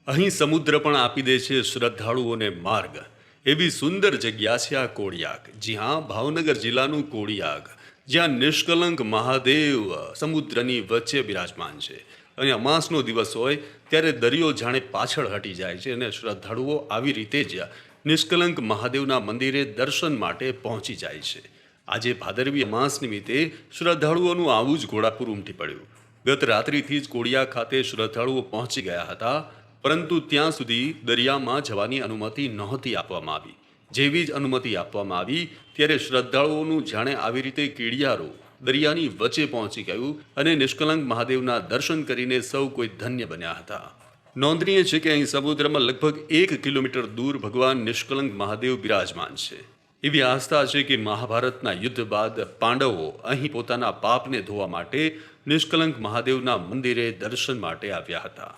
અહીં સમુદ્ર પણ આપી દે છે શ્રદ્ધાળુઓને માર્ગ. એવી સુંદર જગ્યા છે આ કોળિયાક. જ્યાં ભાવનગર જિલ્લાનું કોળિયાક, જ્યાં નિષ્કલંક મહાદેવ સમુદ્રની વચ્ચે બિરાજમાન છે. અને અમાસનો દિવસ હોય ત્યારે દરિયો જાણે પાછળ હટી જાય છે અને શ્રદ્ધાળુઓ આવી રીતે જ નિષ્કલંક મહાદેવના મંદિરે દર્શન માટે પહોંચી જાય છે. આજે ભાદરવી અમાસ નિમિત્તે શ્રદ્ધાળુઓનું આવું જ ઘોડાપુર ઉમટી પડ્યું. ગત રાત્રિથી જ કોળિયા ખાતે શ્રદ્ધાળુઓ પહોંચી ગયા હતા, પરંતુ ત્યાં સુધી દરિયામાં જવાની અનુમતિ નહોતી આપવામાં આવી. જેવી જ અનુમતિ આપવામાં આવી ત્યારે શ્રદ્ધાળુઓનું જાણે આવી રીતે કીડિયારો દરિયાની વચ્ચે પહોંચી ગયું અને નિષ્કલંક મહાદેવના દર્શન કરીને સૌ કોઈ ધન્ય બન્યા હતા. નોંધનીય છે કે અહીં સમુદ્રમાં લગભગ 1 કિલોમીટર દૂર ભગવાન નિષ્કલંક મહાદેવ બિરાજમાન છે. એવી આસ્થા છે કે મહાભારતના યુદ્ધ બાદ પાંડવો અહીં પોતાના પાપને ધોવા માટે નિષ્કલંક મહાદેવના મંદિરે દર્શન માટે આવ્યા હતા.